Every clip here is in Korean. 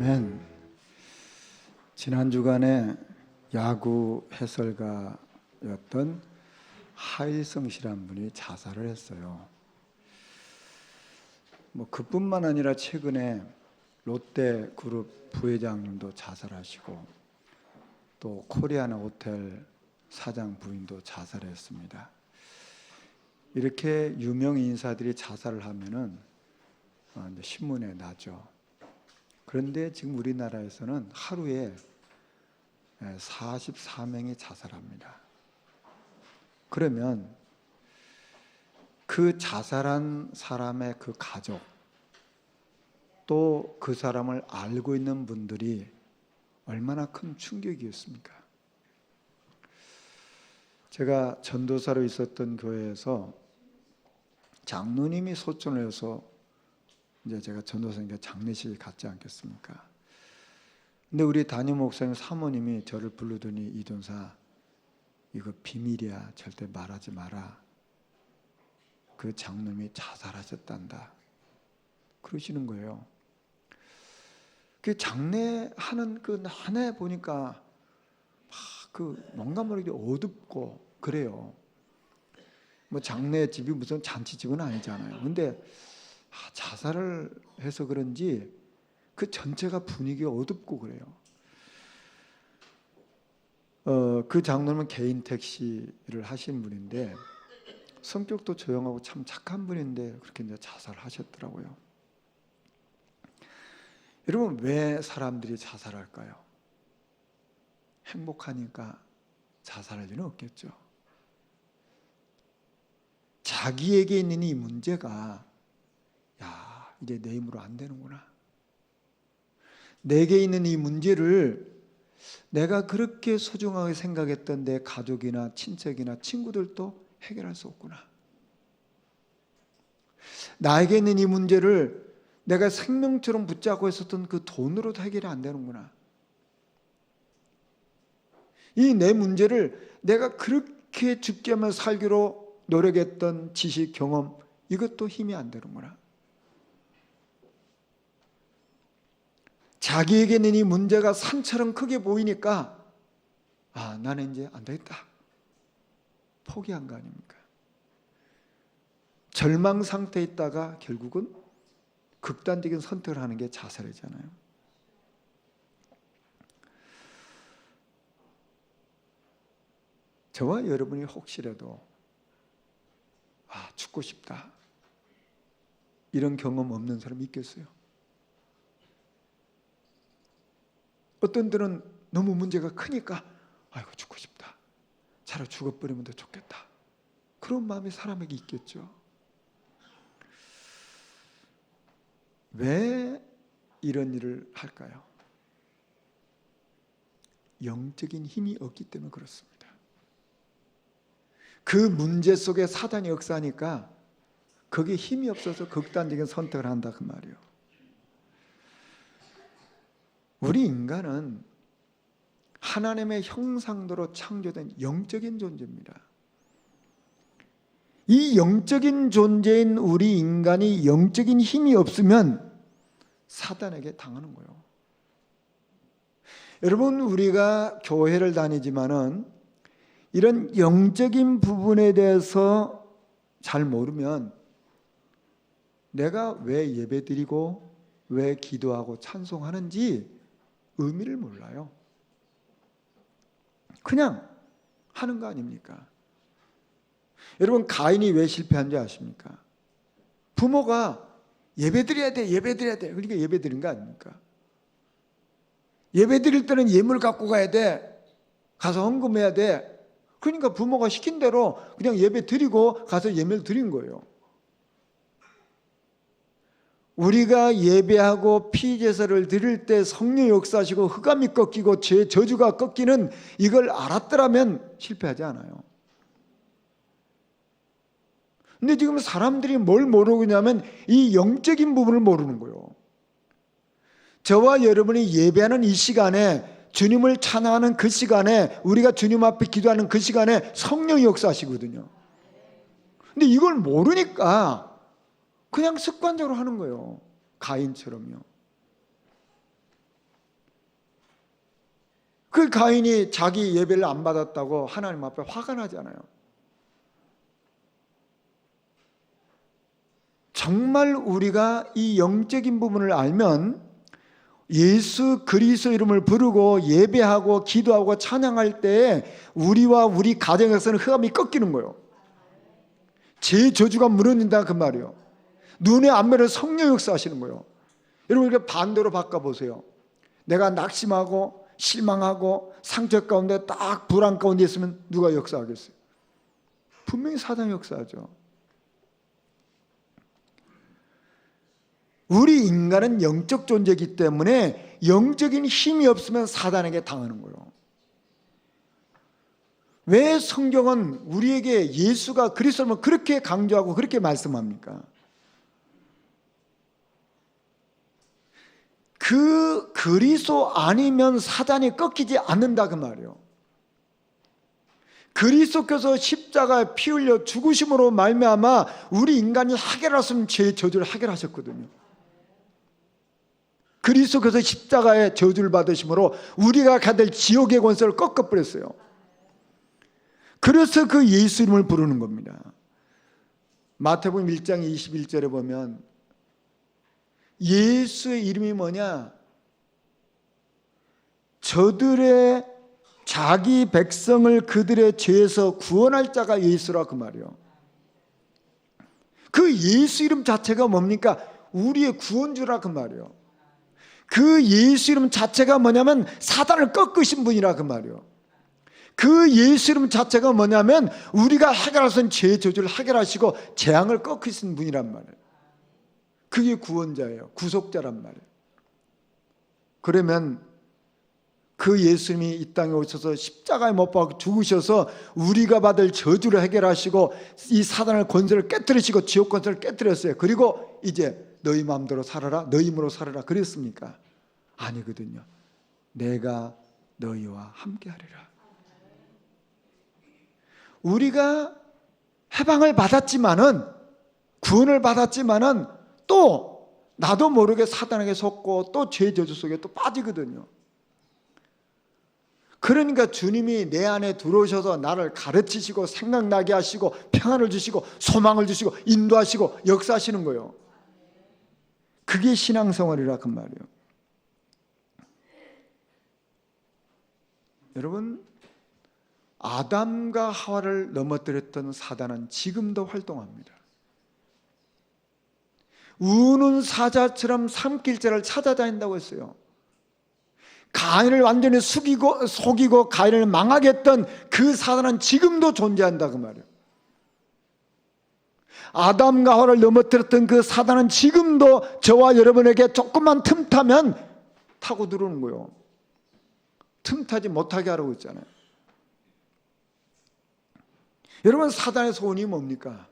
아멘. 지난 주간에 야구 해설가였던 하일성 씨란 분이 자살을 했어요. 그뿐만 아니라 최근에 롯데그룹 부회장님도 자살하시고 또 코리아나 호텔 사장 부인도 자살했습니다. 이렇게 유명 인사들이 자살을 하면은 이제 신문에 나죠. 그런데 지금 우리나라에서는 하루에 44명이 자살합니다. 그러면 그 자살한 사람의 그 가족, 또 그 사람을 알고 있는 분들이 얼마나 큰 충격이었습니까? 제가 전도사로 있었던 교회에서 장로님이 소천을 해서 이제 제가 전도사니까 장례식을 갔지 않겠습니까? 근데 우리 담임 목사님 사모님이 저를 부르더니 이전사 이거 비밀이야, 절대 말하지 마라. 그 장로님이 자살하셨단다. 그러시는 거예요. 그 장례하는 그 한해 보니까 뭔가 모르게 어둡고 그래요. 장례집이 무슨 잔치집은 아니잖아요. 근데 자살을 해서 그런지 그 전체가 분위기가 어둡고 그래요. 그 장로님은 개인 택시를 하신 분인데 성격도 조용하고 참 착한 분인데 그렇게 이제 자살하셨더라고요. 여러분, 왜 사람들이 자살할까요? 행복하니까 자살할 리는 없겠죠. 자기에게 있는 이 문제가 이제 내 힘으로 안 되는구나. 내게 있는 이 문제를 내가 그렇게 소중하게 생각했던 내 가족이나 친척이나 친구들도 해결할 수 없구나. 나에게 있는 이 문제를 내가 생명처럼 붙잡고 있었던 그 돈으로도 해결이 안 되는구나. 이 내 문제를 내가 그렇게 죽게 하며 살기로 노력했던 지식, 경험, 이것도 힘이 안 되는구나. 자기에게는 이 문제가 산처럼 크게 보이니까 나는 이제 안 되겠다. 포기한 거 아닙니까? 절망 상태에 있다가 결국은 극단적인 선택을 하는 게 자살이잖아요. 저와 여러분이 혹시라도 죽고 싶다 이런 경험 없는 사람 있겠어요? 어떤 들은 너무 문제가 크니까 아이고 죽고 싶다, 차라리 죽어버리면 더 좋겠다, 그런 마음이 사람에게 있겠죠. 왜 이런 일을 할까요? 영적인 힘이 없기 때문에 그렇습니다. 그 문제 속에 사단이 역사하니까 거기에 힘이 없어서 극단적인 선택을 한다 그 말이에요. 우리 인간은 하나님의 형상대로 창조된 영적인 존재입니다. 이 영적인 존재인 우리 인간이 영적인 힘이 없으면 사단에게 당하는 거예요. 여러분, 우리가 교회를 다니지만은 이런 영적인 부분에 대해서 잘 모르면 내가 왜 예배드리고 왜 기도하고 찬송하는지 의미를 몰라요. 그냥 하는 거 아닙니까? 여러분, 가인이 왜 실패한지 아십니까? 부모가 예배드려야 돼, 예배드려야 돼. 그러니까 예배드린 거 아닙니까? 예배드릴 때는 예물 갖고 가야 돼. 가서 헌금해야 돼. 그러니까 부모가 시킨 대로 그냥 예배 드리고 가서 예배를 드린 거예요. 우리가 예배하고 피제사를 드릴 때 성령이 역사하시고 흑암이 꺾이고 죄 저주가 꺾이는 이걸 알았더라면 실패하지 않아요. 근데 지금 사람들이 뭘 모르고 있냐면 이 영적인 부분을 모르는 거예요. 저와 여러분이 예배하는 이 시간에, 주님을 찬양하는 그 시간에, 우리가 주님 앞에 기도하는 그 시간에 성령이 역사하시거든요. 근데 이걸 모르니까 그냥 습관적으로 하는 거예요. 가인처럼요. 그 가인이 자기 예배를 안 받았다고 하나님 앞에 화가 나잖아요. 정말 우리가 이 영적인 부분을 알면 예수 그리스도 이름을 부르고 예배하고 기도하고 찬양할 때 우리와 우리 가정에서는 흑암이 꺾이는 거예요. 제 저주가 무너진다 그 말이에요. 눈에 안면에 성령 역사하시는 거예요. 여러분 이렇게 반대로 바꿔보세요. 내가 낙심하고 실망하고 상처 가운데 딱 불안 가운데 있으면 누가 역사하겠어요? 분명히 사단이 역사하죠. 우리 인간은 영적 존재이기 때문에 영적인 힘이 없으면 사단에게 당하는 거예요. 왜 성경은 우리에게 예수가 그리스도를 그렇게 강조하고 그렇게 말씀합니까? 그 그리스도 아니면 사단이 꺾이지 않는다 그 말이에요. 그리스도께서 십자가에 피 흘려 죽으심으로 말미암아 우리 인간이 해결하셨으면 죄의 저주를 해결하셨거든요. 그리스도께서 십자가에 저주를 받으심으로 우리가 가될 지옥의 권세를 꺾어버렸어요. 그래서 그 예수 이름을 부르는 겁니다. 마태복음 1장 21절에 보면 예수의 이름이 뭐냐? 저들의 자기 백성을 그들의 죄에서 구원할 자가 예수라 그 말이에요. 그 예수 이름 자체가 뭡니까? 우리의 구원주라 그 말이에요. 그 예수 이름 자체가 뭐냐면 사단을 꺾으신 분이라 그 말이에요. 그 예수 이름 자체가 뭐냐면 우리가 해결하신 죄의 저주를 해결하시고 재앙을 꺾으신 분이란 말이에요. 그게 구원자예요. 구속자란 말이에요. 그러면 그 예수님이 이 땅에 오셔서 십자가에 못 박혀 죽으셔서 우리가 받을 저주를 해결하시고 이 사단의 권세를 깨뜨리시고 지옥 권세를 깨뜨렸어요. 그리고 이제 너희 마음대로 살아라, 너희 힘으로 살아라 그랬습니까? 아니거든요. 내가 너희와 함께하리라. 우리가 해방을 받았지만은, 구원을 받았지만은 또 나도 모르게 사단에게 속고 또 죄 저주 속에 또 빠지거든요. 그러니까 주님이 내 안에 들어오셔서 나를 가르치시고 생각나게 하시고 평안을 주시고 소망을 주시고 인도하시고 역사하시는 거예요. 그게 신앙생활이라 그 말이에요. 여러분, 아담과 하와를 넘어뜨렸던 사단은 지금도 활동합니다. 우는 사자처럼 삼킬자를 찾아다닌다고 했어요. 가인을 완전히 속이고 가인을 망하게 했던 그 사단은 지금도 존재한다 그 말이에요. 아담과 하와를 넘어뜨렸던 그 사단은 지금도 저와 여러분에게 조금만 틈타면 타고 들어오는 거예요. 틈타지 못하게 하라고 했잖아요. 여러분, 사단의 소원이 뭡니까?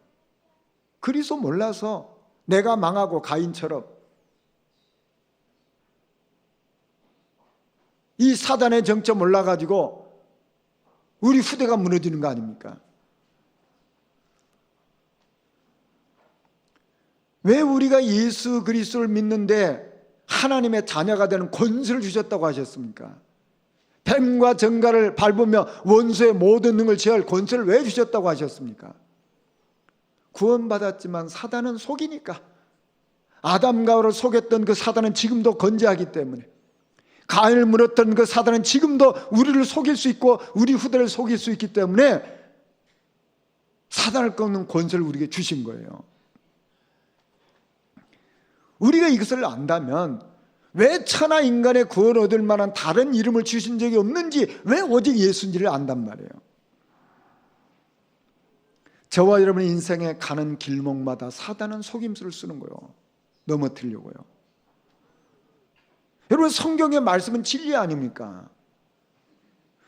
그리스도 몰라서 내가 망하고 가인처럼 이 사단의 정체 몰라가지고 우리 후대가 무너지는 거 아닙니까? 왜 우리가 예수 그리스도를 믿는데 하나님의 자녀가 되는 권세를 주셨다고 하셨습니까? 뱀과 정갈을 밟으며 원수의 모든 능을 제할 권세를 왜 주셨다고 하셨습니까? 구원받았지만 사단은 속이니까. 아담과 하와를 속였던 그 사단은 지금도 건재하기 때문에, 가인을 물었던 그 사단은 지금도 우리를 속일 수 있고 우리 후대를 속일 수 있기 때문에 사단을 꺾는 권세를 우리에게 주신 거예요. 우리가 이것을 안다면 왜 천하 인간의 구원 얻을 만한 다른 이름을 주신 적이 없는지, 왜 오직 예수인지를 안단 말이에요. 저와 여러분의 인생에 가는 길목마다 사단은 속임수를 쓰는 거예요. 넘어뜨리려고요. 여러분, 성경의 말씀은 진리 아닙니까?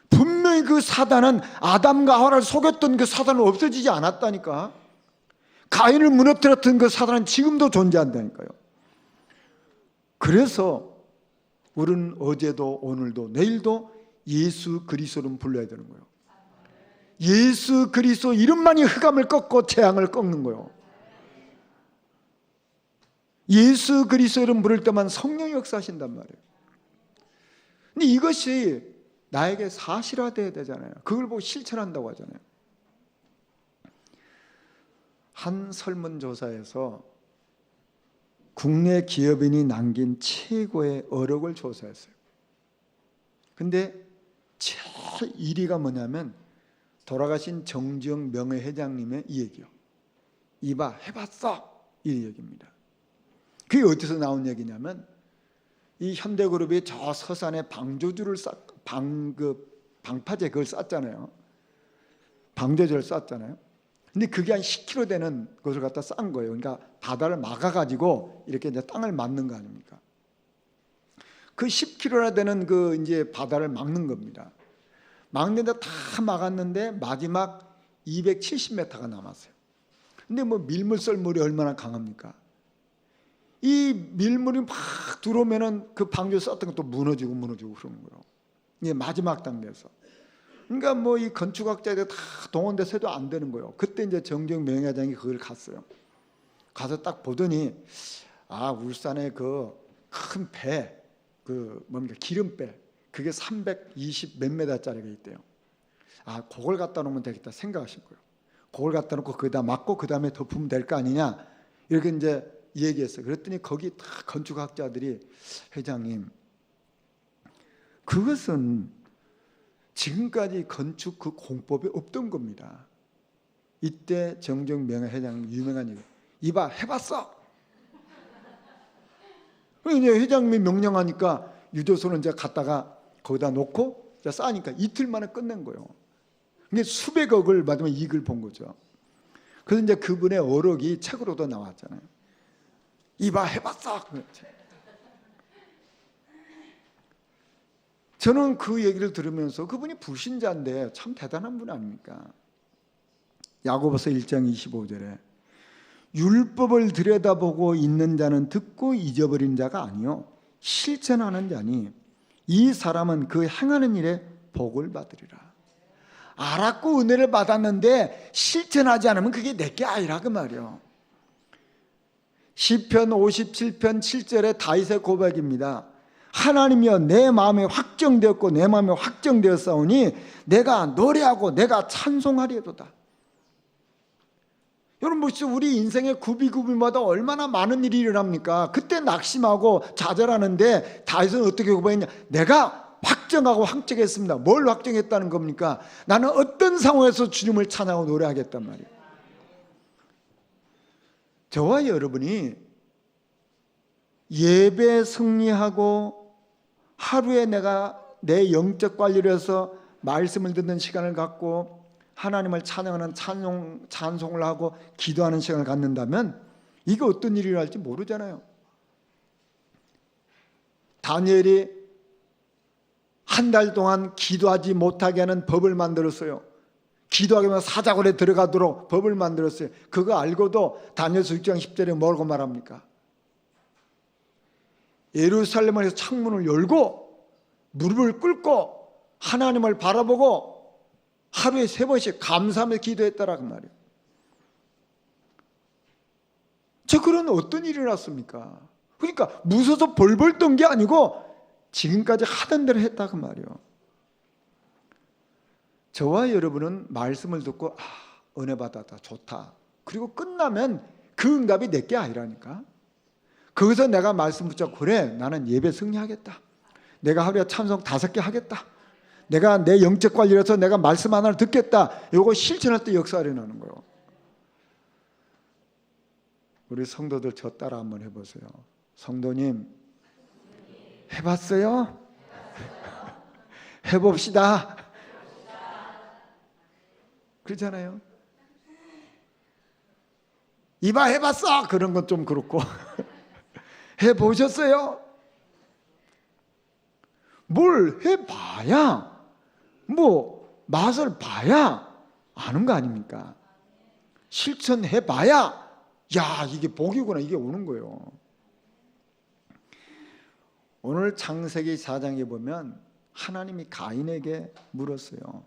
분명히 그 사단은 아담과 하와를 속였던 그 사단은 없어지지 않았다니까. 가인을 무너뜨렸던 그 사단은 지금도 존재한다니까요. 그래서 우리는 어제도 오늘도 내일도 예수 그리스도를 불러야 되는 거예요. 예수 그리스도 이름만이 흑암을 꺾고 재앙을 꺾는 거예요. 예수 그리스도 이름 부를 때만 성령이 역사하신단 말이에요. 근데 이것이 나에게 사실화돼야 되잖아요. 그걸 보고 실천한다고 하잖아요. 한 설문조사에서 국내 기업인이 남긴 최고의 어록을 조사했어요. 근데 제일 1위가 뭐냐면 돌아가신 정지영 명예회장님의 이 얘기요. 이봐 해봤어, 이 얘기입니다. 그게 어디서 나온 얘기냐면 이 현대그룹이 저 서산에 방조주를 방파제 그걸 쌌잖아요. 방조제를 쌌잖아요. 근데 그게 한 10km 되는 것을 갖다 싼 거예요. 그러니까 바다를 막아가지고 이렇게 이제 땅을 막는 거 아닙니까? 그 10km나 되는 그 이제 바다를 막는 겁니다. 막는데 다 막았는데 마지막 270m가 남았어요. 근데 뭐 밀물 썰물이 얼마나 강합니까? 이 밀물이 막 들어오면은 그 방조 썼던 것도 무너지고 그러는 거예요. 이게 마지막 단계에서. 그러니까 뭐 이 건축학자들 다 동원돼서도 안 되는 거예요. 그때 이제 정지영 명예회장이 그걸 갔어요. 가서 딱 보더니 아, 울산에 그 큰 배, 그 뭡니까 기름배, 그게 320 몇 메다짜리가 있대요. 아, 그걸 갖다 놓으면 되겠다 생각하신 거예요. 그걸 갖다 놓고 거기다 막고 그 다음에 덮으면 될 거 아니냐 이렇게 이제 얘기했어요. 그랬더니 거기 다 건축학자들이 회장님, 그것은 지금까지 건축 그 공법이 없던 겁니다. 이때 정정 명예회장님 유명한 얘기, 이봐 해봤어. 이제 회장님이 명령하니까 유조선을 이제 갖다가 거기다 놓고 이제 싸니까 이틀 만에 끝낸 거예요. 이게 수백억을 받으면 이익을 본 거죠. 그래서 이제 그분의 어록이 책으로도 나왔잖아요. 이봐 해봤어. 저는 그 얘기를 들으면서 그분이 불신자인데 참 대단한 분 아닙니까? 야고보서 1장 25절에 율법을 들여다보고 있는 자는 듣고 잊어버린 자가 아니요 실천하는 자니 이 사람은 그 행하는 일에 복을 받으리라. 알았고 은혜를 받았는데 실천하지 않으면 그게 내게 아니라 그 말이요. 시편 57편 7절에 다윗의 고백입니다. 하나님이여 내 마음에 확정되었고 내 마음에 확정되었사오니 내가 노래하고 내가 찬송하리로다. 여러분 보시죠. 우리 인생의 구비구비마다 얼마나 많은 일이 일어납니까? 그때 낙심하고 좌절하는데 다윗은 어떻게 고백했냐? 내가 확정하고 확정했습니다. 뭘 확정했다는 겁니까? 나는 어떤 상황에서 주님을 찬양하고 노래하겠단 말이에요. 저와 여러분이 예배 승리하고 하루에 내가 내 영적 관리를 해서 말씀을 듣는 시간을 갖고 하나님을 찬양하는 찬송을 하고 기도하는 시간을 갖는다면 이게 어떤 일이 일어날지 모르잖아요. 다니엘이 한 달 동안 기도하지 못하게 하는 법을 만들었어요. 기도하게 하면 사자굴에 들어가도록 법을 만들었어요. 그거 알고도 다니엘서 6장 10절에 뭐라고 말합니까? 예루살렘에서 창문을 열고 무릎을 꿇고 하나님을 바라보고 하루에 3번씩 감사하며 기도했다라고 말이에요. 저 그런 어떤 일이 일어났습니까? 그러니까 무서워서 벌벌 떤 게 아니고 지금까지 하던 대로 했다고 말이에요. 저와 여러분은 말씀을 듣고 은혜 받았다 좋다 그리고 끝나면 그 응답이 내게 아니라니까. 거기서 내가 말씀 붙잡고 그래 나는 예배 승리하겠다, 내가 하루에 찬송 5개 하겠다, 내가 내 영적 관리를 해서 내가 말씀 하나를 듣겠다, 이거 실천할 때 역사가 일어나는 거예요. 우리 성도들 저 따라 한번 해보세요. 성도님 해봤어요? 해봅시다. 그렇잖아요. 이봐 해봤어 그런 건 좀 그렇고 해보셨어요? 뭘 해봐야 뭐 맛을 봐야 아는 거 아닙니까? 실천해봐야 야 이게 복이구나 이게 오는 거예요. 오늘 창세기 4장에 보면 하나님이 가인에게 물었어요.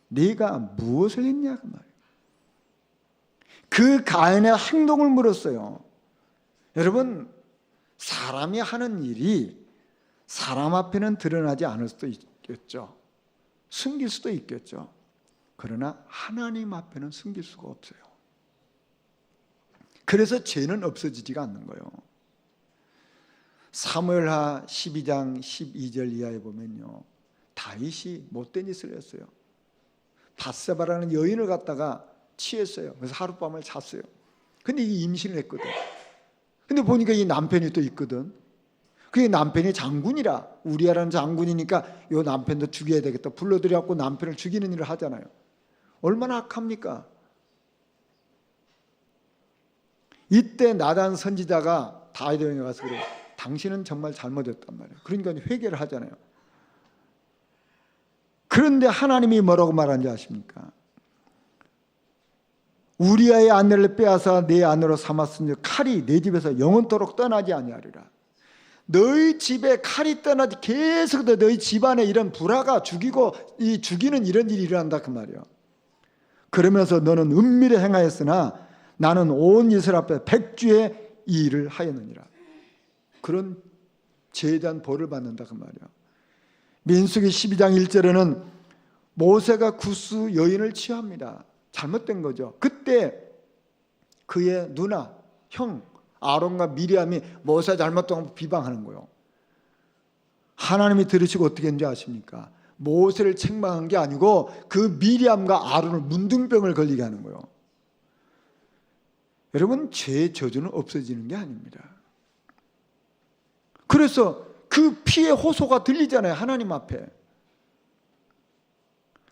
네가 무엇을 했냐 그 말이에요. 그 가인의 행동을 물었어요. 여러분 사람이 하는 일이 사람 앞에는 드러나지 않을 수도 있겠죠. 숨길 수도 있겠죠. 그러나 하나님 앞에는 숨길 수가 없어요. 그래서 죄는 없어지지가 않는 거예요. 사무엘하 12장 12절 이하에 보면요, 다윗이 못된 짓을 했어요. 밧세바라는 여인을 갖다가 취했어요. 그래서 하룻밤을 잤어요. 근데 이 임신을 했거든. 근데 보니까 이 남편이 또 있거든. 그 남편이 장군이라, 우리아라는 장군이니까 이 남편도 죽여야 되겠다 불러들여갖고 남편을 죽이는 일을 하잖아요. 얼마나 악합니까? 이때 나단 선지자가 다윗에게 가서 그래요. 당신은 정말 잘못했단 말이에요. 그러니까 회개를 하잖아요. 그런데 하나님이 뭐라고 말하는지 아십니까? 우리아의 아내를 빼앗아 내 아내로 삼았으니 칼이 내 집에서 영원토록 떠나지 아니하리라. 너희 집에 칼이 떠나지, 계속 너희 집안에 이런 불화가 죽이는 이런 일이 일어난다 그 말이에요. 그러면서 너는 은밀히 행하였으나 나는 온 이스라엘 앞에 백주의 이 일을 하였느니라. 그런 죄에 대한 벌을 받는다 그 말이에요. 민수기 12장 1절에는 모세가 구스 여인을 취합니다. 잘못된 거죠. 그때 그의 누나, 형 아론과 미리암이 모세 잘못된 비방하는 거예요. 하나님이 들으시고 어떻게 했는지 아십니까? 모세를 책망한 게 아니고 그 미리암과 아론을 문둥병을 걸리게 하는 거예요. 여러분, 죄의 저주는 없어지는 게 아닙니다. 그래서 그 피의 호소가 들리잖아요, 하나님 앞에.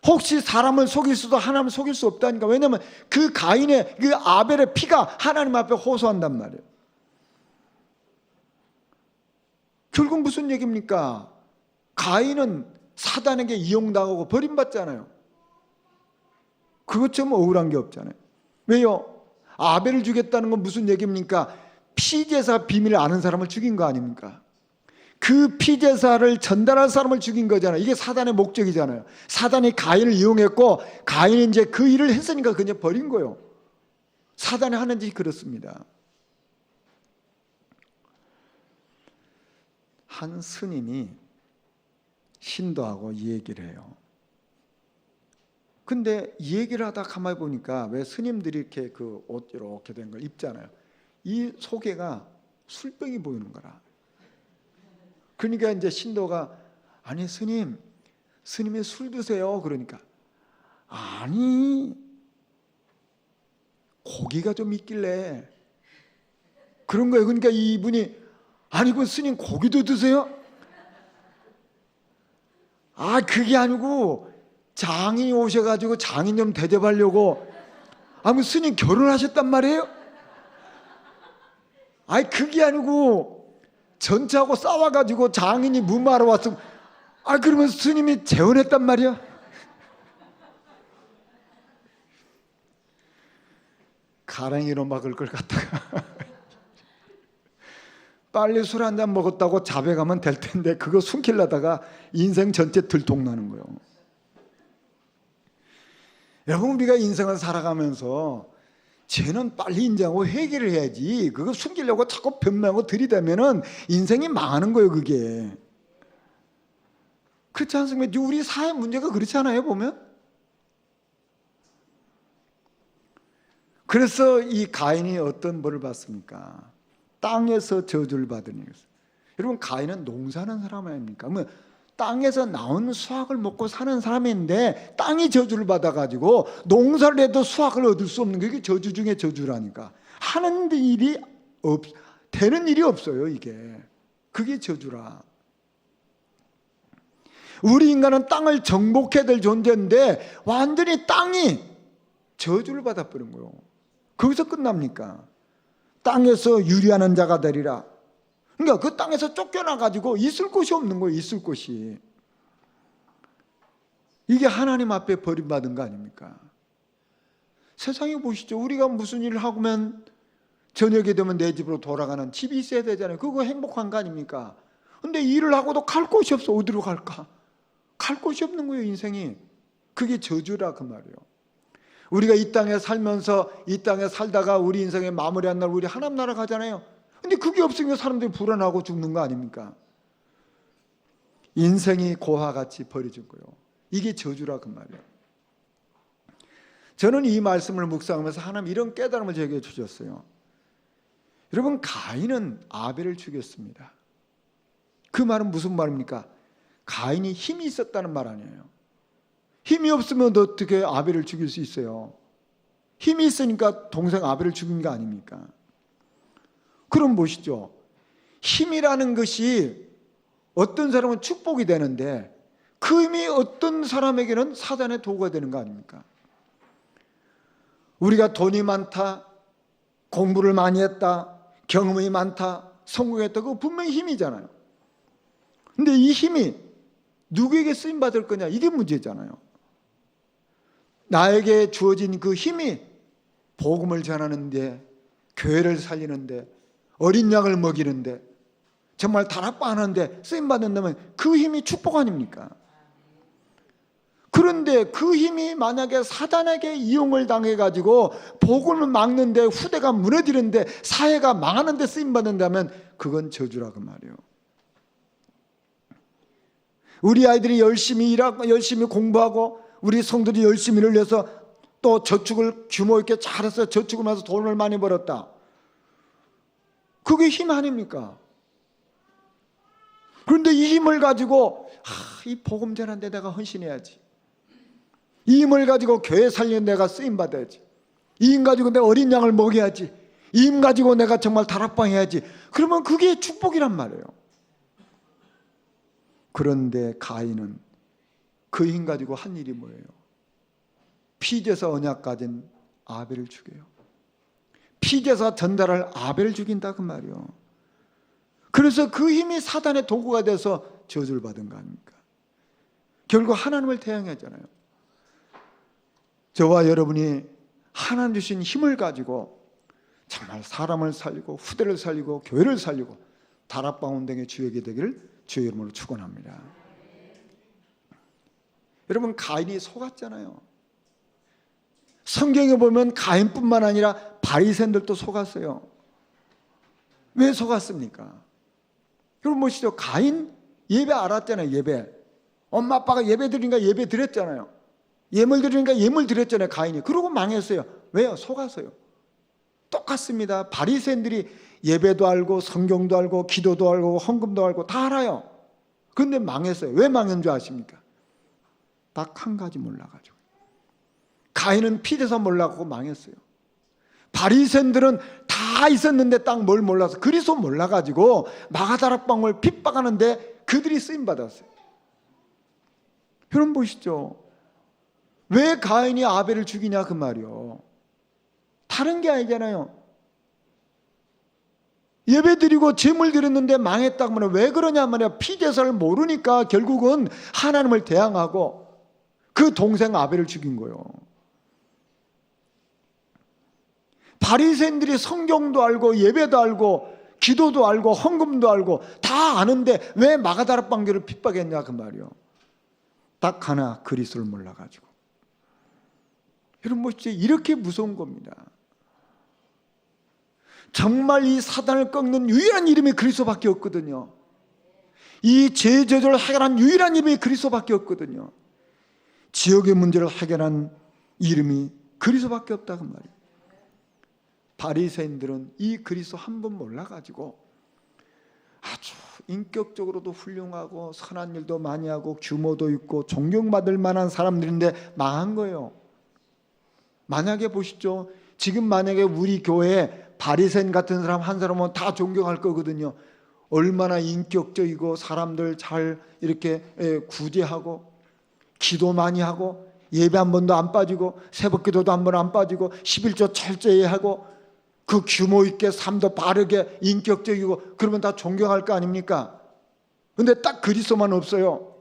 혹시 사람을 속일 수도 하나님을 속일 수 없다니까. 왜냐하면 그 가인의, 그 아벨의 피가 하나님 앞에 호소한단 말이에요. 결국 무슨 얘기입니까? 가인은 사단에게 이용당하고 버림받잖아요. 그것처럼 억울한 게 없잖아요. 왜요? 아벨을 죽였다는 건 무슨 얘기입니까? 피제사 비밀을 아는 사람을 죽인 거 아닙니까? 그 피제사를 전달할 사람을 죽인 거잖아요. 이게 사단의 목적이잖아요. 사단이 가인을 이용했고 가인이 이제 그 일을 했으니까 그냥 버린 거예요. 사단이 하는 짓이 그렇습니다. 한 스님이 신도하고 이 얘기를 해요. 근데 이 얘기를 하다 가만히 보니까 왜 스님들이 이렇게 그 옷 이렇게 된 걸 입잖아요. 이 속에가 술병이 보이는 거라. 그러니까 이제 신도가 아니 스님이 술 드세요. 그러니까 아니 고기가 좀 있길래 그런 거예요. 그러니까 이분이 아니 그 스님 고기도 드세요? 아 그게 아니고 장인이 오셔가지고 장인 좀 대접하려고. 아 뭐 스님 결혼하셨단 말이에요? 아니 그게 아니고 전차하고 싸워가지고 장인이 무마하러 왔으면 아 그러면 스님이 재혼했단 말이야? 가랑이로 막을 걸 갖다가 빨리 술 한 잔 먹었다고 자백하면 될 텐데 그거 숨기려다가 인생 전체 들통나는 거예요. 여러분, 우리가 인생을 살아가면서 죄는 빨리 인정하고 회개를 해야지. 그거 숨기려고 자꾸 변명하고 들이대면은 인생이 망하는 거예요, 그게. 그렇지 않습니까? 우리 사회 문제가 그렇지 않아요, 보면? 그래서 이 가인이 어떤 벌을 받습니까? 땅에서 저주를 받으니. 여러분, 가인은 농사하는 사람 아닙니까? 땅에서 나온 수확을 먹고 사는 사람인데 땅이 저주를 받아가지고 농사를 해도 수확을 얻을 수 없는 게 저주 중에 저주라니까. 하는 일이 되는 일이 없어요, 이게. 그게 저주라. 우리 인간은 땅을 정복해야 될 존재인데 완전히 땅이 저주를 받아버린 거예요. 거기서 끝납니까? 땅에서 유리하는 자가 되리라. 그러니까 그 땅에서 쫓겨나가지고 있을 곳이 없는 거예요. 있을 곳이. 이게 하나님 앞에 버림받은 거 아닙니까? 세상에 보시죠. 우리가 무슨 일을 하면 저녁이 되면 내 집으로 돌아가는 집이 있어야 되잖아요. 그거 행복한 거 아닙니까? 근데 일을 하고도 갈 곳이 없어. 어디로 갈까? 갈 곳이 없는 거예요, 인생이. 그게 저주라 그 말이에요. 우리가 이 땅에 살면서 이 땅에 살다가 우리 인생의 마무리한 날 우리 하나님 나라 가잖아요. 근데 그게 없으니까 사람들이 불안하고 죽는 거 아닙니까? 인생이 고화같이 버려진 거예요. 이게 저주라 그 말이에요. 저는 이 말씀을 묵상하면서 하나님 이런 깨달음을 제게 주셨어요. 여러분, 가인은 아벨을 죽였습니다. 그 말은 무슨 말입니까? 가인이 힘이 있었다는 말 아니에요. 힘이 없으면 어떻게 아벨을 죽일 수 있어요? 힘이 있으니까 동생 아벨을 죽인 거 아닙니까? 그럼 보시죠. 힘이라는 것이 어떤 사람은 축복이 되는데 그 힘이 어떤 사람에게는 사단의 도구가 되는 거 아닙니까? 우리가 돈이 많다, 공부를 많이 했다, 경험이 많다, 성공했다, 그거 분명히 힘이잖아요. 근데 이 힘이 누구에게 쓰임받을 거냐, 이게 문제잖아요. 나에게 주어진 그 힘이 복음을 전하는데, 교회를 살리는데, 어린 양을 먹이는데, 정말 다락방 하는데 쓰임받는다면 그 힘이 축복 아닙니까? 그런데 그 힘이 만약에 사단에게 이용을 당해가지고 복음을 막는데, 후대가 무너지는데, 사회가 망하는데 쓰임받는다면 그건 저주라고 말이에요. 우리 아이들이 열심히 일하고 열심히 공부하고 우리 성들이 열심히 일을 해서 또 저축을 규모 있게 잘해서 저축을 해서 돈을 많이 벌었다. 그게 힘 아닙니까? 그런데 이 힘을 가지고 이 복음 전하는데 내가 헌신해야지, 이 힘을 가지고 교회 살리는 내가 쓰임받아야지, 이 힘 가지고 내가 어린 양을 먹여야지, 이 힘 가지고 내가 정말 다락방 해야지, 그러면 그게 축복이란 말이에요. 그런데 가인은 그 힘 가지고 한 일이 뭐예요? 피제사 언약 가진 아벨을 죽여요. 피제사 전달할 아벨을 죽인다 그 말이에요. 그래서 그 힘이 사단의 도구가 돼서 저주를 받은 거 아닙니까? 결국 하나님을 대항하잖아요. 저와 여러분이 하나님 주신 힘을 가지고 정말 사람을 살리고 후대를 살리고 교회를 살리고 다락방 운동의 주역이 되기를 주의 이름으로 축원합니다. 여러분, 가인이 속았잖아요. 성경에 보면 가인뿐만 아니라 바리새인들도 속았어요. 왜 속았습니까? 여러분 보시죠. 가인 예배 알았잖아요. 예배. 엄마 아빠가 예배 드리니까 예배 드렸잖아요. 예물 드리니까 예물 드렸잖아요. 가인이. 그러고 망했어요. 왜요? 속았어요. 똑같습니다. 바리새인들이 예배도 알고 성경도 알고 기도도 알고 헌금도 알고 다 알아요. 그런데 망했어요. 왜 망한 줄 아십니까? 딱 한 가지 몰라가지고. 가인은 피제사 몰라고 망했어요. 바리새인들은 다 있었는데 딱 뭘 몰라서 그리스도 몰라가지고 마가다락방을 핍박하는데 그들이 쓰임받았어요. 여러분 보시죠. 왜 가인이 아벨을 죽이냐 그 말이요. 다른 게 아니잖아요. 예배 드리고 제물 드렸는데 망했다고 하면 왜 그러냐 말이야. 피제사를 모르니까 결국은 하나님을 대항하고 그 동생 아벨을 죽인 거예요. 바리새인들이 성경도 알고 예배도 알고 기도도 알고 헌금도 알고 다 아는데 왜 마가다락방교를 핍박했냐 그 말이요. 딱 하나, 그리스도를 몰라가지고. 여러분 보시죠. 이렇게 무서운 겁니다. 정말 이 사단을 꺾는 유일한 이름이 그리스도밖에 없거든요. 이 죄저주를 해결한 유일한 이름이 그리스도밖에 없거든요. 지역의 문제를 해결한 이름이 그리스도밖에 없다고 말이에요. 바리새인들은 이 그리스도 한 번 몰라가지고 아주 인격적으로도 훌륭하고 선한 일도 많이 하고 규모도 있고 존경받을 만한 사람들인데 망한 거예요. 만약에 보시죠. 지금 만약에 우리 교회에 바리새인 같은 사람 한 사람은 다 존경할 거거든요. 얼마나 인격적이고 사람들 잘 이렇게 구제하고 기도 많이 하고 예배 한 번도 안 빠지고 새벽기도도 한 번 안 빠지고 11조 철저히 하고 그 규모 있게 삶도 바르게 인격적이고 그러면 다 존경할 거 아닙니까? 근데 딱 그리스도만 없어요.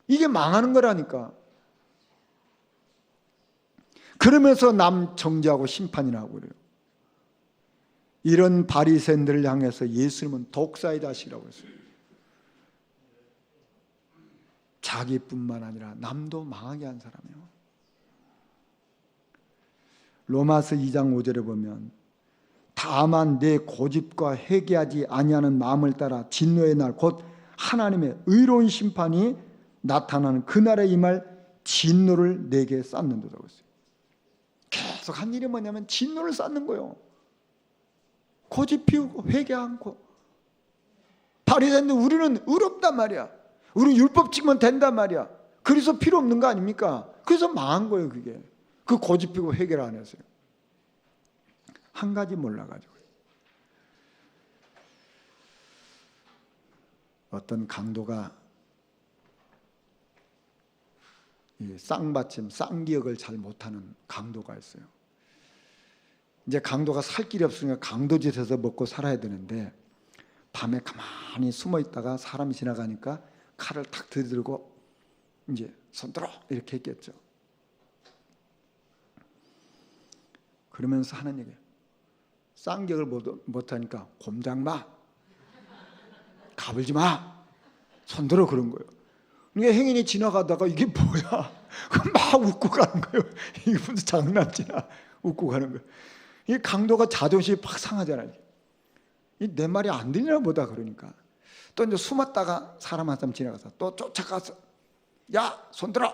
이게 망하는 거라니까. 그러면서 남 정죄하고 심판이나 하고 그래요. 이런 바리새인들을 향해서 예수님은 독사의 자식이라고 했어요. 자기뿐만 아니라 남도 망하게 한 사람이에요. 로마서 2장 5절에 보면 다만 내 고집과 회개하지 아니하는 마음을 따라 진노의 날 곧 하나님의 의로운 심판이 나타나는 그날에 임할 진노를 내게 쌓는다고 했어요. 계속 한 일이 뭐냐면 진노를 쌓는 거예요. 고집 피우고 회개 않고. 바리새인들 우리는 의롭단 말이야. 우리 율법 지키면 된단 말이야. 그래서 필요 없는 거 아닙니까? 그래서 망한 거예요, 그게. 그 고집 피우고 회개를 안 했어요. 한 가지 몰라가지고. 어떤 강도가 이 쌍받침, 쌍기역을 잘 못하는 강도가 있어요. 이제 강도가 살 길이 없으니까 강도짓에서 먹고 살아야 되는데 밤에 가만히 숨어 있다가 사람이 지나가니까 칼을 탁 들이들고 이제 손 들어 이렇게 했겠죠. 그러면서 하는 얘기예요. 쌍격을 못하니까 곰장 마, 가불지 마, 손 들어 그런 거예요. 그러니까 행인이 지나가다가 이게 뭐야? 막 웃고 가는 거예요. 이게 무슨 장난치나 웃고 가는 거예요. 이 강도가 자존심이 팍 상하잖아요. 내 말이 안 들리나 보다 그러니까. 또 이제 숨었다가 사람 한 사람 지나가서 또 쫓아가서 야, 손 들어.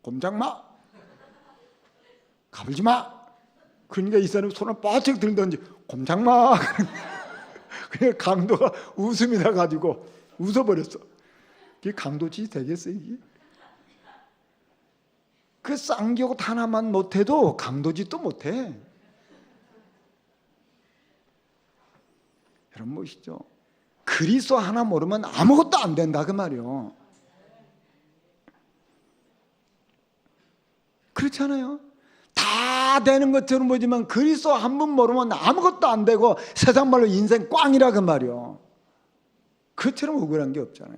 곰장 마. 가불지 마. 그러니까 이 사람이 손을 뻗쩍 들던지 곰장 마. 그냥 강도가 웃음이 나가지고 웃어버렸어. 이게 강도짓이 되겠어요 이게? 그 쌍욕 하나만 못해도 강도짓도 못해. 여러분 보시죠. 그리스도 하나 모르면 아무것도 안 된다 그 말이요. 그렇잖아요. 다 되는 것처럼 보지만 그리스도 한 분 모르면 아무것도 안 되고 세상 말로 인생 꽝이라 그 말이요. 그처럼 억울한 게 없잖아요.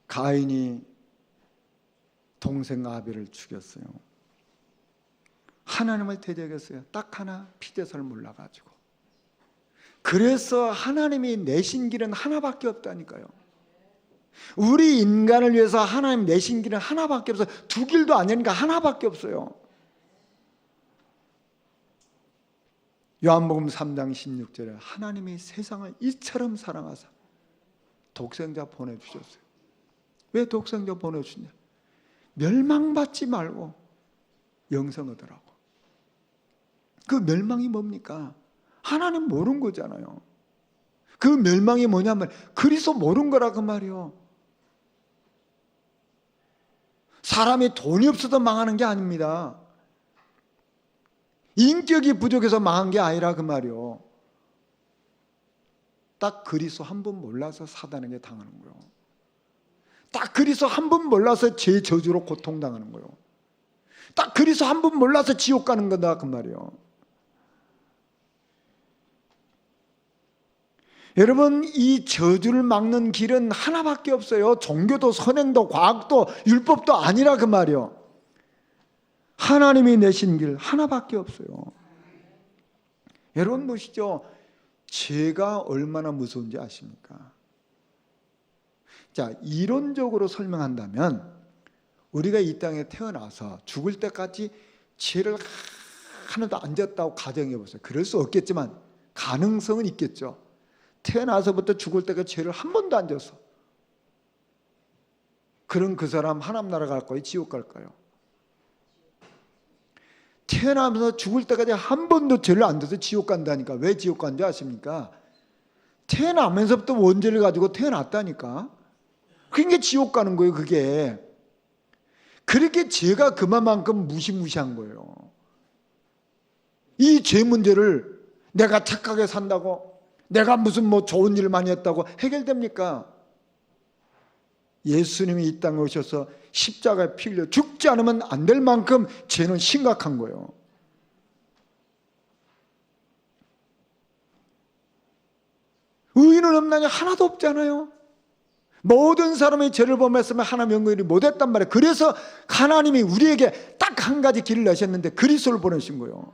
가인이 동생 아벨을 죽였어요. 하나님을 대적했어요. 딱 하나 피대설 몰라가지고. 그래서 하나님이 내신 길은 하나밖에 없다니까요. 우리 인간을 위해서 하나님 내신 길은 하나밖에 없어요. 두 길도 아니니까 하나밖에 없어요. 요한복음 3장 16절에 하나님이 세상을 이처럼 사랑하사 독생자 보내주셨어요. 왜 독생자 보내주냐? 멸망받지 말고 영생 얻으라고. 그 멸망이 뭡니까? 하나님 모르는 거잖아요. 그 멸망이 뭐냐면 그리스도 모르는 거라고 말이요. 사람이 돈이 없어서 망하는 게 아닙니다. 인격이 부족해서 망한 게 아니라 그 말이요. 딱 그리스도 한 분 몰라서 사단에게 당하는 거예요. 딱 그리스도 한 분 몰라서 죄 저주로 고통당하는 거예요. 딱 그리스도 한 분 몰라서 지옥 가는 거다 그 말이에요. 여러분 이 저주를 막는 길은 하나밖에 없어요. 종교도 선행도 과학도 율법도 아니라 그 말이에요. 하나님이 내신 길 하나밖에 없어요. 여러분 보시죠. 죄가 얼마나 무서운지 아십니까? 자, 이론적으로 설명한다면 우리가 이 땅에 태어나서 죽을 때까지 죄를 하나도 안 졌다고 가정해 보세요. 그럴 수 없겠지만 가능성은 있겠죠. 태어나서부터 죽을 때까지 죄를 한 번도 안 졌어. 그럼 그 사람 하나님 나라 갈까요? 지옥 갈까요? 태어나면서 죽을 때까지 한 번도 죄를 안 져서 지옥 간다니까. 왜 지옥 간지 아십니까? 태어나면서부터 원죄를 가지고 태어났다니까. 그러니까 지옥 가는 거예요 그게. 그렇게 죄가 그만큼 무시무시한 거예요. 이 죄 문제를 내가 착하게 산다고, 내가 무슨 뭐 좋은 일을 많이 했다고 해결됩니까? 예수님이 이 땅에 오셔서 십자가에 피 흘려 죽지 않으면 안 될 만큼 죄는 심각한 거예요. 의인은 없나냐? 하나도 없잖아요. 모든 사람의 죄를 범했으면 하나님 영광이 못했단 말이에요. 그래서 하나님이 우리에게 딱 한 가지 길을 내셨는데 그리스도를 보내신 거예요.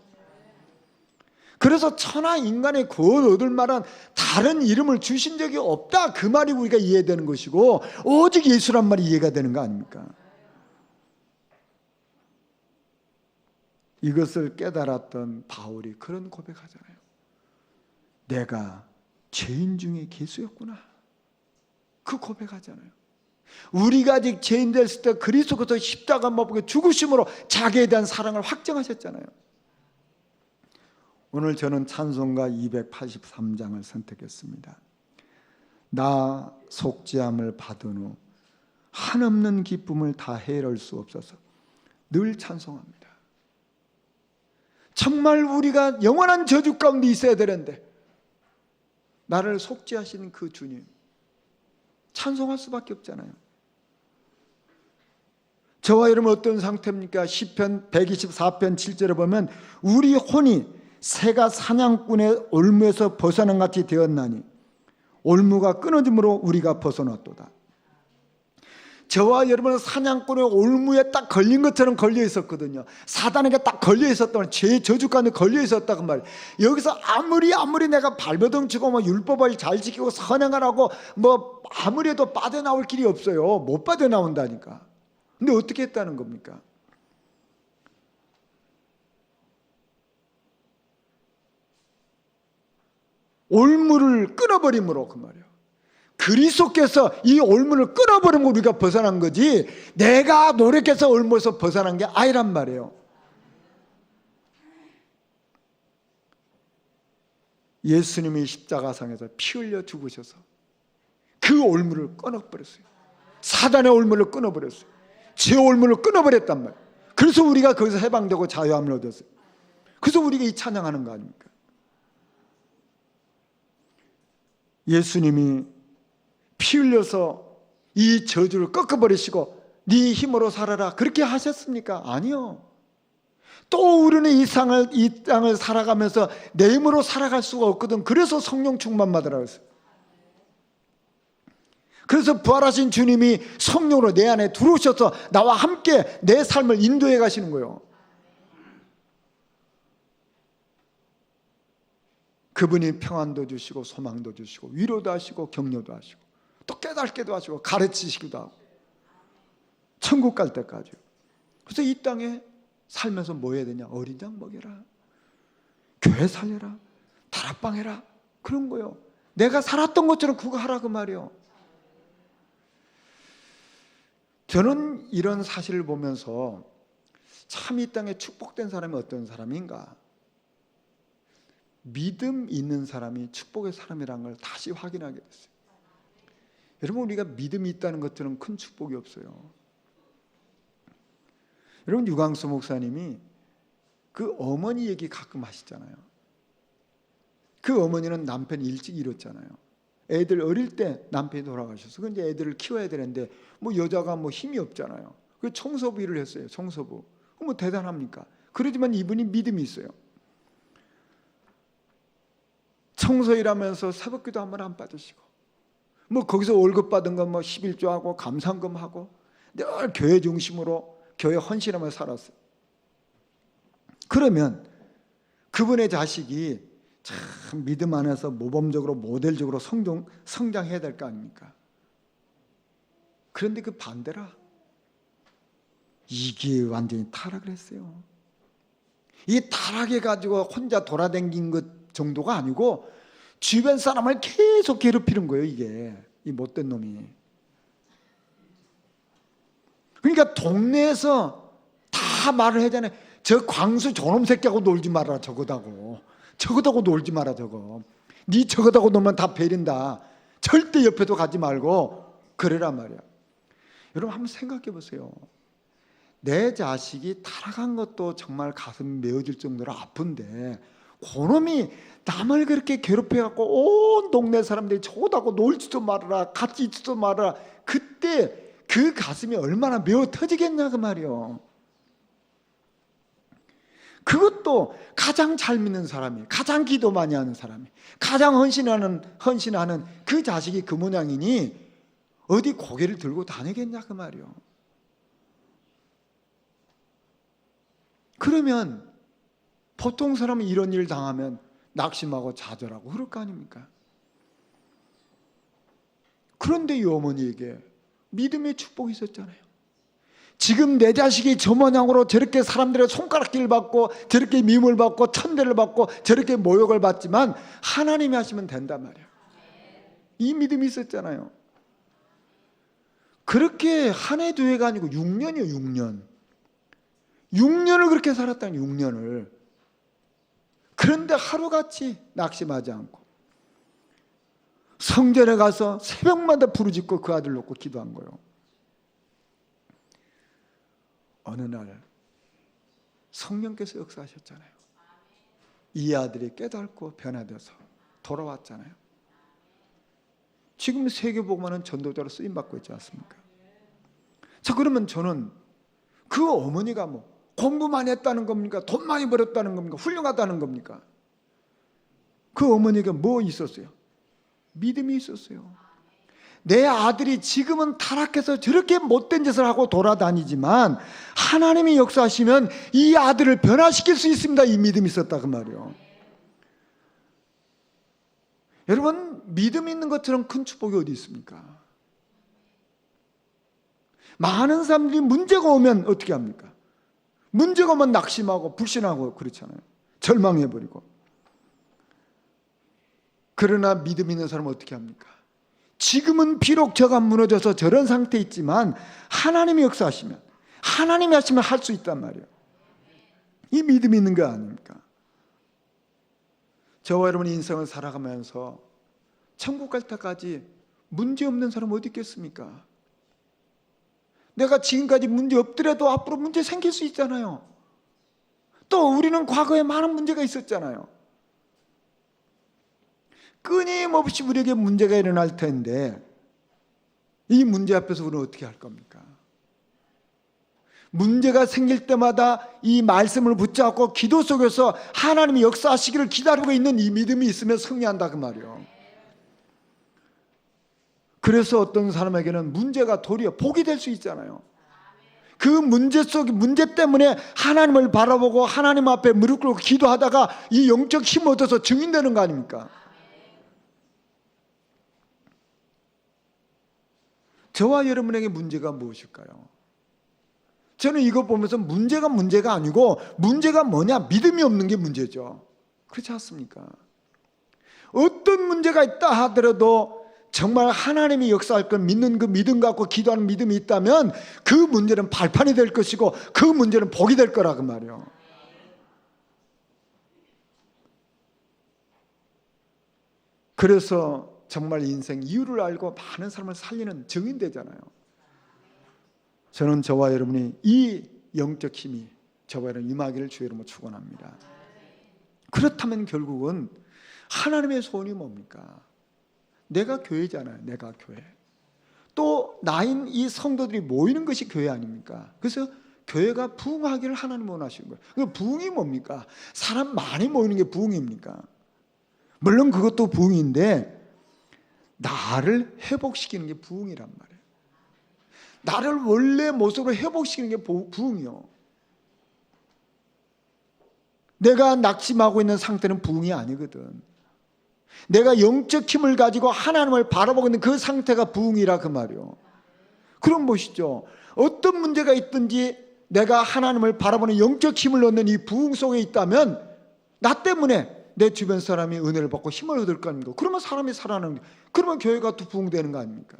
그래서 천하 인간의 구원 얻을 만한 다른 이름을 주신 적이 없다. 그 말이 우리가 이해되는 것이고 오직 예수란 말이 이해가 되는 거 아닙니까? 이것을 깨달았던 바울이 그런 고백하잖아요. 내가 죄인 중에 괴수였구나. 그 고백하잖아요. 우리가 아직 죄인 됐을 때 그리스도께서 십자가 못 보게 죽으심으로 자기에 대한 사랑을 확정하셨잖아요. 오늘 저는 찬송가 283장을 선택했습니다. 나 속죄함을 받은 후 한없는 기쁨을 다 헤아릴 수 없어서 늘 찬송합니다. 정말 우리가 영원한 저주 가운데 있어야 되는데 나를 속죄하신 그 주님 찬송할 수밖에 없잖아요. 저와 여러분 어떤 상태입니까? 시편 124편 7절에 보면 우리 혼이 새가 사냥꾼의 올무에서 벗어난 같이 되었나니 올무가 끊어짐으로 우리가 벗어났도다. 저와 여러분은 사냥꾼의 올무에 딱 걸린 것처럼 걸려 있었거든요. 사단에게 딱 걸려 있었던, 죄의 저주 가운데 걸려 있었다고 말이에요. 여기서 아무리 내가 발버둥 치고 뭐 율법을 잘 지키고 선행을 하고 뭐 아무리 해도 빠져나올 길이 없어요. 못 빠져나온다니까. 근데 어떻게 했다는 겁니까? 올무를 끊어버림으로 그 말이에요. 그리스도께서 이 올무를 끊어버리면 우리가 벗어난 거지 내가 노력해서 올무에서 벗어난 게 아니란 말이에요. 예수님이 십자가상에서 피 흘려 죽으셔서 그 올무를 끊어버렸어요. 사단의 올무를 끊어버렸어요. 죄 올무를 끊어버렸단 말이에요. 그래서 우리가 거기서 해방되고 자유함을 얻었어요. 그래서 우리가 이 찬양하는 거 아닙니까? 예수님이 피 흘려서 이 저주를 꺾어버리시고 네 힘으로 살아라 그렇게 하셨습니까? 아니요. 또 우리는 이 땅을 살아가면서 내 힘으로 살아갈 수가 없거든. 그래서 성령 충만 받으라고 했어요. 그래서 부활하신 주님이 성령으로 내 안에 들어오셔서 나와 함께 내 삶을 인도해 가시는 거예요. 그분이 평안도 주시고 소망도 주시고 위로도 하시고 격려도 하시고 또 깨닫게도 하시고 가르치시기도 하고 천국 갈 때까지. 그래서 이 땅에 살면서 뭐 해야 되냐? 어린 양 먹여라, 교회 살려라, 다락방 해라, 그런 거요. 내가 살았던 것처럼 그거 하라 그 말이요. 저는 이런 사실을 보면서 참 이 땅에 축복된 사람이 어떤 사람인가, 믿음 있는 사람이 축복의 사람이라는 걸 다시 확인하게 됐어요. 여러분, 우리가 믿음이 있다는 것들은 큰 축복이 없어요. 여러분, 유광수 목사님이 그 어머니 얘기 가끔 하시잖아요. 그 어머니는 남편이 일찍 잃었잖아요. 애들 어릴 때 남편이 돌아가셔서 근데 애들을 키워야 되는데 뭐 여자가 뭐 힘이 없잖아요. 그 청소부 일을 했어요. 청소부. 뭐 대단합니까? 그러지만 이분이 믿음이 있어요. 청소일하면서 새벽기도 한 번 안 빠지시고 뭐 거기서 월급 받은 건 뭐 11조하고 감상금하고 늘 교회 중심으로 교회 헌신하면서 살았어요. 그러면 그분의 자식이 참 믿음 안에서 모범적으로 모델적으로 성장해야 될 거 아닙니까? 그런데 그 반대라. 이게 완전히 타락을 했어요. 이 타락해가지고 혼자 돌아다닌 것 정도가 아니고 주변 사람을 계속 괴롭히는 거예요. 이게 이 못된 놈이. 그러니까 동네에서 다 말을 하잖아요. 저 광수 저놈 새끼하고 놀지 마라. 저거다고 놀지 마라. 네 저거다고 놀면 다 베린다. 절대 옆에도 가지 말고 그래란 말이야. 여러분 한번 생각해 보세요. 내 자식이 타락한 것도 정말 가슴이 메어질 정도로 아픈데 그놈이 남을 그렇게 괴롭혀갖고 온 동네 사람들이 저거다고 놀지도 말아라, 같이 있지도 말아라. 그때 그 가슴이 얼마나 메어 터지겠냐 그 말이요. 그것도 가장 잘 믿는 사람이, 가장 기도 많이 하는 사람이, 가장 헌신하는 그 자식이 그 모양이니 어디 고개를 들고 다니겠냐 그 말이요. 그러면 보통 사람이 이런 일 당하면 낙심하고 좌절하고 그럴 거 아닙니까? 그런데 이 어머니에게 믿음의 축복이 있었잖아요. 지금 내 자식이 저 모양으로 저렇게 사람들의 손가락질 받고 저렇게 미움을 받고 천대를 받고 저렇게 모욕을 받지만 하나님이 하시면 된단 말이에요. 이 믿음이 있었잖아요. 그렇게 한 해 두 해가 아니고 6년이요. 6년을 그렇게 살았다는 6년을. 그런데 하루같이 낙심하지 않고 성전에 가서 새벽마다 부르짖고 그 아들 놓고 기도한 거예요. 어느 날 성령께서 역사하셨잖아요. 이 아들이 깨닫고 변화되어서 돌아왔잖아요. 지금 세계복음화는 전도자로 쓰임받고 있지 않습니까? 자, 그러면 저는 그 어머니가 뭐 공부 많이 했다는 겁니까? 돈 많이 벌었다는 겁니까? 훌륭하다는 겁니까? 그 어머니가 뭐 있었어요? 믿음이 있었어요. 내 아들이 지금은 타락해서 저렇게 못된 짓을 하고 돌아다니지만 하나님이 역사하시면 이 아들을 변화시킬 수 있습니다. 이 믿음이 있었다 그 말이에요. 여러분, 믿음 있는 것처럼 큰 축복이 어디 있습니까? 많은 사람들이 문제가 오면 어떻게 합니까? 문제가 오면 낙심하고 불신하고 그렇잖아요. 절망해버리고. 그러나 믿음 있는 사람은 어떻게 합니까? 지금은 비록 저가 무너져서 저런 상태에 있지만 하나님이 역사하시면, 하나님이 하시면 할 수 있단 말이에요. 이 믿음이 있는 거 아닙니까? 저와 여러분이 인생을 살아가면서 천국 갈 때까지 문제 없는 사람 어디 있겠습니까? 내가 지금까지 문제 없더라도 앞으로 문제 생길 수 있잖아요. 또 우리는 과거에 많은 문제가 있었잖아요. 끊임없이 우리에게 문제가 일어날 텐데 이 문제 앞에서 우리는 어떻게 할 겁니까? 문제가 생길 때마다 이 말씀을 붙잡고 기도 속에서 하나님이 역사하시기를 기다리고 있는 이 믿음이 있으면 승리한다 그 말이에요. 그래서 어떤 사람에게는 문제가 도리어 복이 될 수 있잖아요. 그 문제 때문에 하나님을 바라보고 하나님 앞에 무릎 꿇고 기도하다가 이 영적 힘을 얻어서 증인되는 거 아닙니까? 저와 여러분에게 문제가 무엇일까요? 저는 이거 보면서 문제가 아니고 문제가 뭐냐? 믿음이 없는 게 문제죠. 그렇지 않습니까? 어떤 문제가 있다 하더라도 정말 하나님이 역사할 걸 믿는 그 믿음 갖고 기도하는 믿음이 있다면 그 문제는 발판이 될 것이고 그 문제는 복이 될 거라 그 말이에요. 그래서 정말 인생 이유를 알고 많은 사람을 살리는 증인 되잖아요. 저는 저와 여러분이 이 영적 힘이 저와 여러분 임하기를 주의 이름으로 축원합니다. 그렇다면 결국은 하나님의 소원이 뭡니까? 내가 교회잖아요. 내가 교회. 또 나인 이 성도들이 모이는 것이 교회 아닙니까? 그래서 교회가 부흥하기를 하나님 원하시는 거예요. 그 부흥이 뭡니까? 사람 많이 모이는 게 부흥입니까? 물론 그것도 부흥인데 나를 회복시키는 게 부흥이란 말이에요. 나를 원래 모습으로 회복시키는 게 부흥이요. 내가 낙심하고 있는 상태는 부흥이 아니거든. 내가 영적 힘을 가지고 하나님을 바라보고 있는 그 상태가 부흥이라 그 말이요. 그럼 보시죠. 어떤 문제가 있든지 내가 하나님을 바라보는 영적 힘을 얻는 이 부흥 속에 있다면 나 때문에 내 주변 사람이 은혜를 받고 힘을 얻을 거 아닙니까? 그러면 사람이 살아나는 거예요. 그러면 교회가 또 부흥되는 거 아닙니까?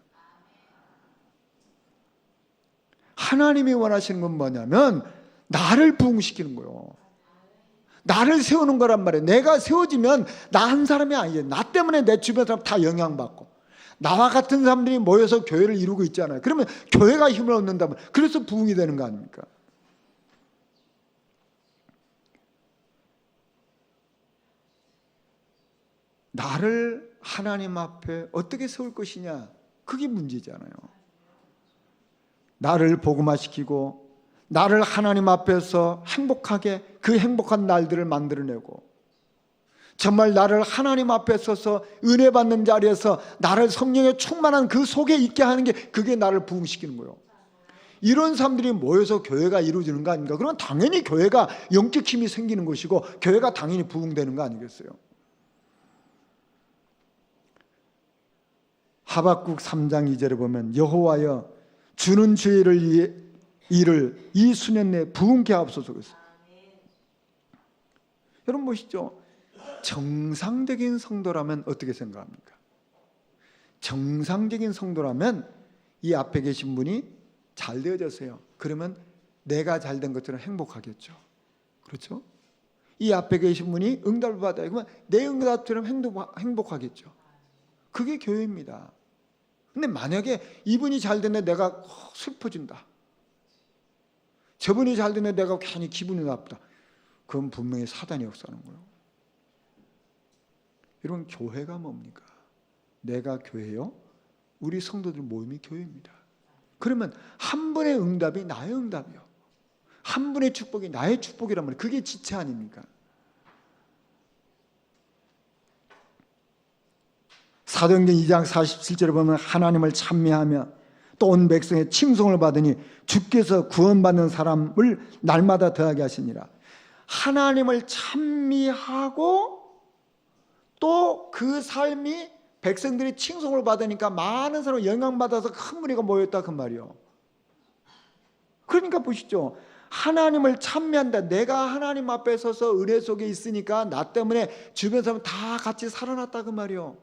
하나님이 원하시는 건 뭐냐면 나를 부흥시키는 거예요. 나를 세우는 거란 말이에요. 내가 세워지면 나 한 사람이 아니에요. 나 때문에 내 주변 사람 다 영향받고 나와 같은 사람들이 모여서 교회를 이루고 있잖아요. 그러면 교회가 힘을 얻는다면 그래서 부흥이 되는 거 아닙니까? 나를 하나님 앞에 어떻게 세울 것이냐, 그게 문제잖아요. 나를 복음화시키고 나를 하나님 앞에서 행복하게 그 행복한 날들을 만들어내고 정말 나를 하나님 앞에 서서 은혜 받는 자리에서 나를 성령에 충만한 그 속에 있게 하는 게 그게 나를 부흥시키는 거예요. 이런 사람들이 모여서 교회가 이루어지는 거 아닙니까? 그러면 당연히 교회가 영적 힘이 생기는 것이고 교회가 당연히 부흥되는 거 아니겠어요? 하박국 3장 2절에 보면 여호와여 주는 주의를 이를 이 수년 내에 부흥케 하옵소서. 여러분 보시죠. 정상적인 성도라면 어떻게 생각합니까? 정상적인 성도라면 이 앞에 계신 분이 잘 되어졌어요. 그러면 내가 잘 된 것처럼 행복하겠죠. 그렇죠? 이 앞에 계신 분이 응답을 받아요. 그러면 내 응답처럼 행복하겠죠. 그게 교회입니다. 근데 만약에 이분이 잘 됐는데 내가 슬퍼진다. 저분이 잘 됐는데 내가 괜히 기분이 나쁘다. 그건 분명히 사단이 역사하는 거예요. 여러분, 교회가 뭡니까? 내가 교회요? 우리 성도들 모임이 교회입니다. 그러면 한 분의 응답이 나의 응답이요, 한 분의 축복이 나의 축복이란 말이에요. 그게 지체 아닙니까? 사도행전 2장 47절에 보면 하나님을 찬미하며 또 온 백성의 칭송을 받으니 주께서 구원받는 사람을 날마다 더하게 하시니라. 하나님을 찬미하고 또 그 삶이 백성들이 칭송을 받으니까 많은 사람이 영향받아서 큰 무리가 모였다, 그 말이요. 그러니까 보시죠. 하나님을 찬미한다. 내가 하나님 앞에 서서 은혜 속에 있으니까 나 때문에 주변 사람 다 같이 살아났다, 그 말이요.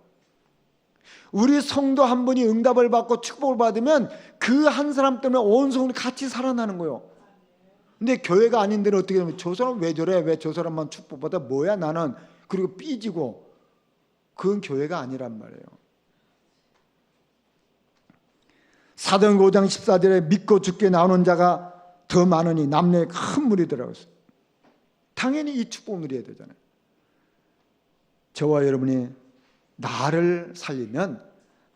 우리 성도 한 분이 응답을 받고 축복을 받으면 그 한 사람 때문에 온 성도이 같이 살아나는 거예요. 근데 교회가 아닌 데는 어떻게 되면 저 사람 왜 저래? 왜 저 사람만 축복받아? 뭐야 나는? 그리고 삐지고. 그건 교회가 아니란 말이에요. 사도행전 5장 14절에 믿고 죽게 나오는 자가 더 많으니 남녀의 큰 무리더라고요. 당연히 이 축복 누려야 되잖아요. 저와 여러분이 나를 살리면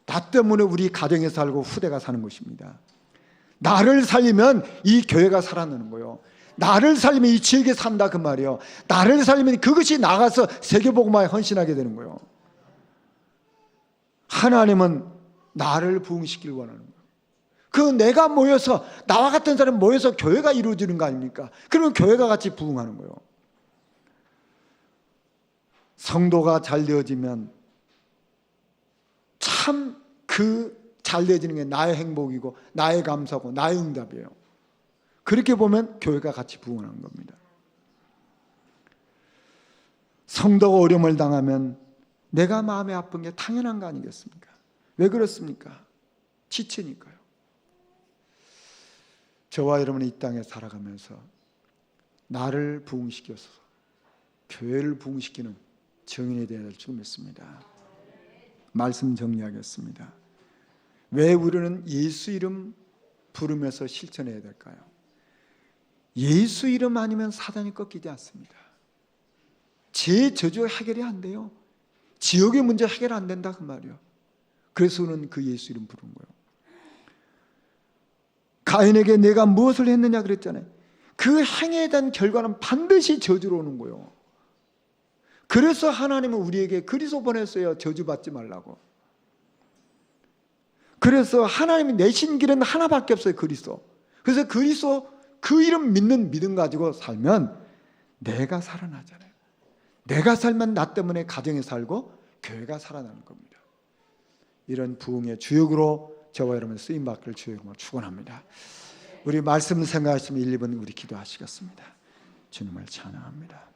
나 때문에 우리 가정에 살고 후대가 사는 것입니다. 나를 살리면 이 교회가 살아나는 거예요. 나를 살리면 이 지역에 산다, 그 말이에요. 나를 살리면 그것이 나가서 세계복음화에 헌신하게 되는 거예요. 하나님은 나를 부흥시키길 원하는 거예요. 그 내가 모여서, 나와 같은 사람 모여서 교회가 이루어지는 거 아닙니까? 그러면 교회가 같이 부흥하는 거예요. 성도가 잘 되어지면 참 그 잘 되어지는 게 나의 행복이고 나의 감사고 나의 응답이에요. 그렇게 보면 교회가 같이 부흥하는 겁니다. 성도가 어려움을 당하면 내가 마음이 아픈 게 당연한 거 아니겠습니까? 왜 그렇습니까? 지체니까요. 저와 여러분이 이 땅에 살아가면서 나를 부흥시켜서 교회를 부흥시키는 증인이 되어야 될 줄 믿습니다. 말씀 정리하겠습니다. 왜 우리는 예수 이름 부르면서 실천해야 될까요? 예수 이름 아니면 사단이 꺾이지 않습니다. 제 저주 해결이 안 돼요. 지역의 문제 해결 안 된다, 그 말이에요. 그래서 우리는 그 예수 이름 부른 거예요. 가인에게 내가 무엇을 했느냐 그랬잖아요. 그 행위에 대한 결과는 반드시 저주로 오는 거예요. 그래서 하나님은 우리에게 그리스도 보냈어요. 저주받지 말라고. 그래서 하나님이 내신 길은 하나밖에 없어요. 그리스도. 그래서 그리스도 그 이름 믿는 믿음 가지고 살면 내가 살아나잖아요. 내가 살면 나 때문에 가정에 살고 교회가 살아나는 겁니다. 이런 부흥의 주역으로 저와 여러분 쓰임받기를 주의 이름으로 축원합니다. 우리 말씀 생각하시면 1, 2분 우리 기도하시겠습니다. 주님을 찬양합니다.